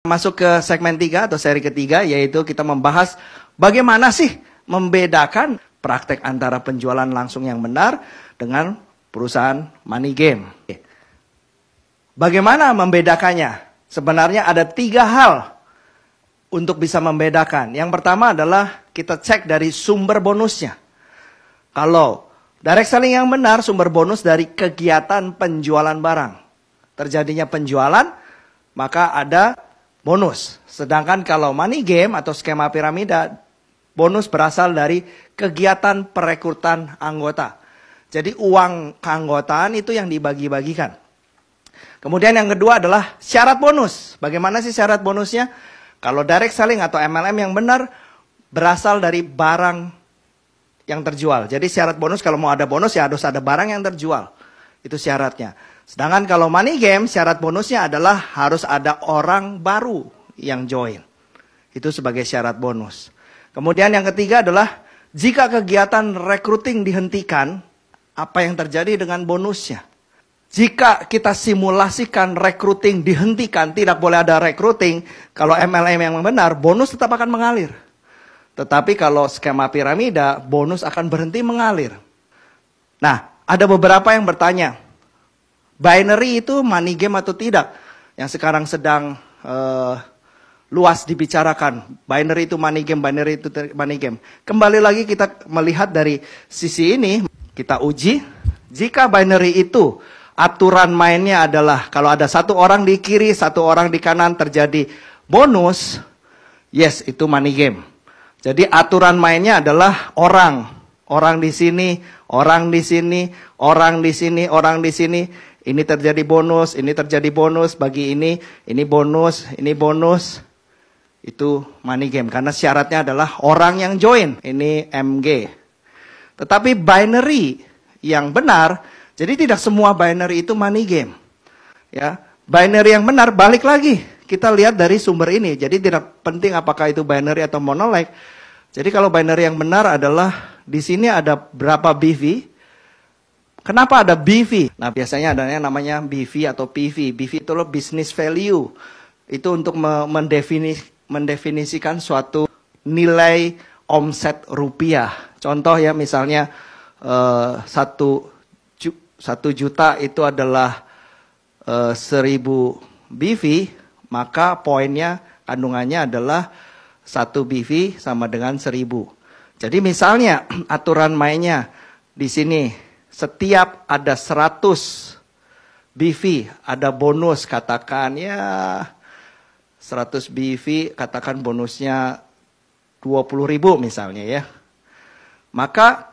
Masuk ke segmen 3 atau seri ketiga, yaitu kita membahas bagaimana sih membedakan praktek antara penjualan langsung yang benar dengan perusahaan money game. Bagaimana membedakannya? Sebenarnya ada 3 hal untuk bisa membedakan. Yang pertama adalah kita cek dari sumber bonusnya. Kalau direct selling yang benar, sumber bonus dari kegiatan penjualan barang. Terjadinya penjualan, maka ada bonus. Sedangkan kalau money game atau skema piramida, bonus berasal dari kegiatan perekrutan anggota. Jadi uang keanggotaan itu yang dibagi-bagikan. Kemudian yang kedua adalah syarat bonus. Bagaimana sih syarat bonusnya? Kalau direct selling atau MLM yang benar berasal dari barang yang terjual. Jadi syarat bonus kalau mau ada bonus ya harus ada barang yang terjual. Itu syaratnya. Sedangkan kalau money game, syarat bonusnya adalah harus ada orang baru yang join. Itu sebagai syarat bonus. Kemudian yang ketiga adalah, jika kegiatan recruiting dihentikan, apa yang terjadi dengan bonusnya? Jika kita simulasikan recruiting dihentikan, tidak boleh ada recruiting, kalau MLM yang benar, bonus tetap akan mengalir. Tetapi kalau skema piramida, bonus akan berhenti mengalir. Nah, ada beberapa yang bertanya, binary itu money game atau tidak? Yang sekarang sedang luas dibicarakan. Binary itu money game, binary itu money game. Kembali lagi kita melihat dari sisi ini, kita uji. Jika binary itu aturan mainnya adalah kalau ada satu orang di kiri, satu orang di kanan terjadi bonus, yes itu money game. Jadi aturan mainnya adalah orang. Orang di sini, orang di sini, orang di sini, orang di sini. Ini terjadi bonus, ini terjadi bonus, bagi ini bonus, ini bonus. Itu money game, karena syaratnya adalah orang yang join. Ini MG. Tetapi binary yang benar, jadi tidak semua binary itu money game. Ya, binary yang benar, balik lagi. Kita lihat dari sumber ini, jadi tidak penting apakah itu binary atau monoleg. Jadi kalau binary yang benar adalah, di sini ada berapa BV. Kenapa ada BV? Nah biasanya adanya namanya BV atau PV. BV itu loh business value. Itu untuk mendefinisikan suatu nilai omset rupiah. Contoh ya misalnya 1 juta itu adalah 1000 BV. Maka poinnya kandungannya adalah 1 BV sama dengan 1000. Jadi misalnya aturan mainnya di sini. Setiap ada 100 BV, ada bonus, katakan ya 100 BV, katakan bonusnya 20.000 misalnya ya. Maka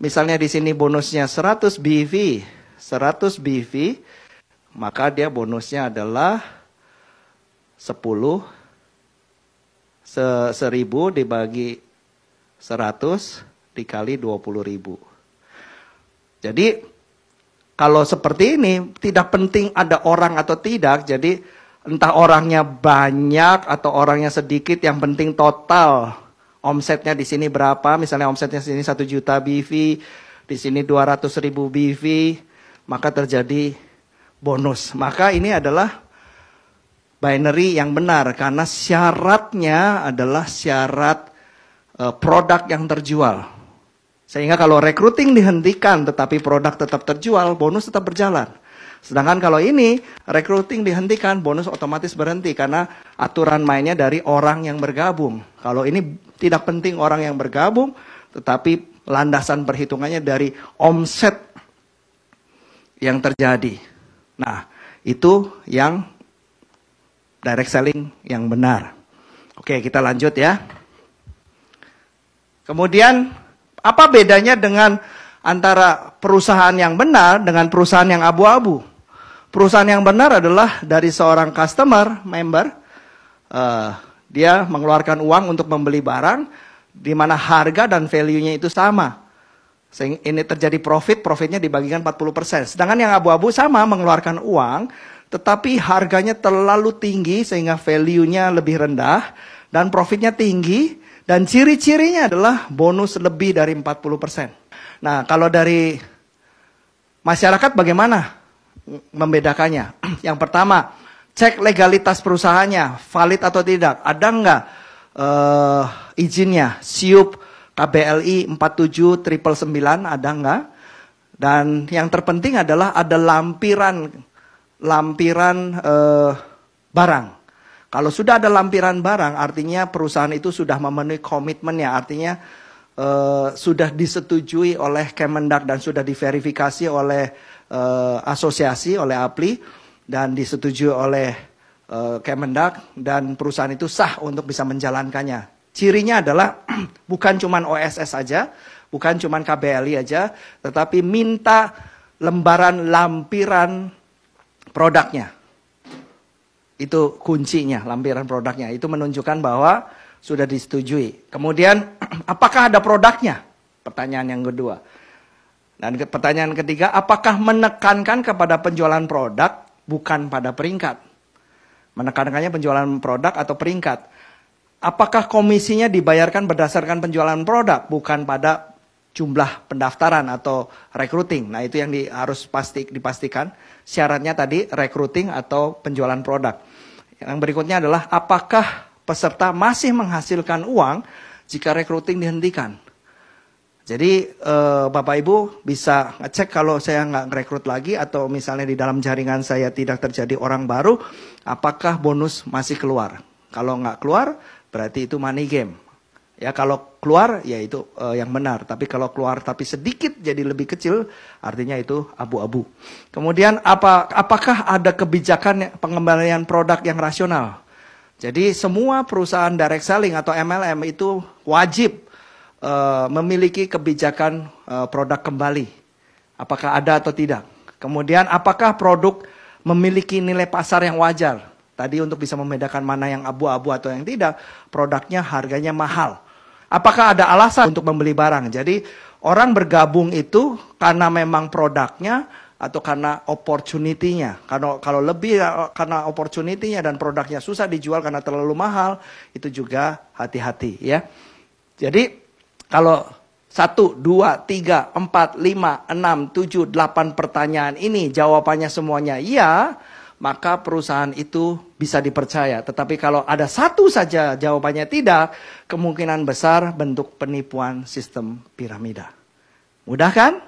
misalnya di sini bonusnya 100 BV, maka dia bonusnya adalah 10.000 dibagi 100 dikali 20.000. Jadi kalau seperti ini tidak penting ada orang atau tidak. Jadi entah orangnya banyak atau orangnya sedikit, yang penting total omsetnya di sini berapa. Misalnya omsetnya di sini 1 juta BV, di sini 200.000 BV, maka terjadi bonus. Maka ini adalah binary yang benar karena syaratnya adalah syarat produk yang terjual. Sehingga kalau recruiting dihentikan tetapi produk tetap terjual, bonus tetap berjalan. Sedangkan kalau ini recruiting dihentikan, bonus otomatis berhenti karena aturan mainnya dari orang yang bergabung. Kalau ini tidak penting orang yang bergabung, tetapi landasan perhitungannya dari omset yang terjadi. Nah, itu yang direct selling yang benar. Oke, kita lanjut ya. Kemudian apa bedanya dengan antara perusahaan yang benar dengan perusahaan yang abu-abu? Perusahaan yang benar adalah dari seorang customer, member, dia mengeluarkan uang untuk membeli barang, di mana harga dan value-nya itu sama. Sehingga ini terjadi profitnya dibagikan 40%. Sedangkan yang abu-abu sama mengeluarkan uang, tetapi harganya terlalu tinggi sehingga value-nya lebih rendah, dan profitnya tinggi, dan ciri-cirinya adalah bonus lebih dari 40%. Nah, kalau dari masyarakat bagaimana membedakannya? Yang pertama, Cek legalitas perusahaannya, valid atau tidak. Ada nggak izinnya? SIUP KBLI 47999 ada nggak? Dan yang terpenting adalah ada lampiran barang. Kalau sudah ada lampiran barang, artinya perusahaan itu sudah memenuhi komitmennya. Artinya sudah disetujui oleh Kemendak dan sudah diverifikasi oleh asosiasi, oleh APLI, dan disetujui oleh Kemendak, dan perusahaan itu sah untuk bisa menjalankannya. Cirinya adalah bukan cuma OSS saja, bukan cuma KBLI aja, tetapi minta lampiran produknya. Itu kuncinya, lampiran produknya. Itu menunjukkan bahwa sudah disetujui. Kemudian, apakah ada produknya? Pertanyaan yang kedua. Dan pertanyaan ketiga, apakah menekankan kepada penjualan produk bukan pada peringkat? Menekankannya penjualan produk atau peringkat? Apakah komisinya dibayarkan berdasarkan penjualan produk bukan pada jumlah pendaftaran atau recruiting? Nah, itu yang harus dipastikan. Syaratnya tadi recruiting atau penjualan produk. Yang berikutnya adalah apakah peserta masih menghasilkan uang jika recruiting dihentikan. Jadi Bapak Ibu bisa ngecek kalau saya nggak rekrut lagi atau misalnya di dalam jaringan saya tidak terjadi orang baru, apakah bonus masih keluar. Kalau nggak keluar berarti itu money game. Ya kalau keluar ya itu yang benar. Tapi kalau keluar tapi sedikit jadi lebih kecil, artinya itu abu-abu. Kemudian apakah ada kebijakan pengembalian produk yang rasional? Jadi semua perusahaan direct selling atau MLM itu wajib memiliki kebijakan produk kembali. Apakah ada atau tidak? Kemudian apakah produk memiliki nilai pasar yang wajar? Tadi untuk bisa membedakan mana yang abu-abu atau yang tidak, produknya harganya mahal. Apakah ada alasan untuk membeli barang? Jadi orang bergabung itu karena memang produknya atau karena opportunity-nya. Kalau lebih karena opportunity-nya dan produknya susah dijual karena terlalu mahal, itu juga hati-hati ya. Jadi kalau 1, 2, 3, 4, 5, 6, 7, 8 pertanyaan ini jawabannya semuanya iya, maka perusahaan itu bisa dipercaya. Tetapi kalau ada satu saja jawabannya tidak, kemungkinan besar bentuk penipuan sistem piramida. Mudah kan?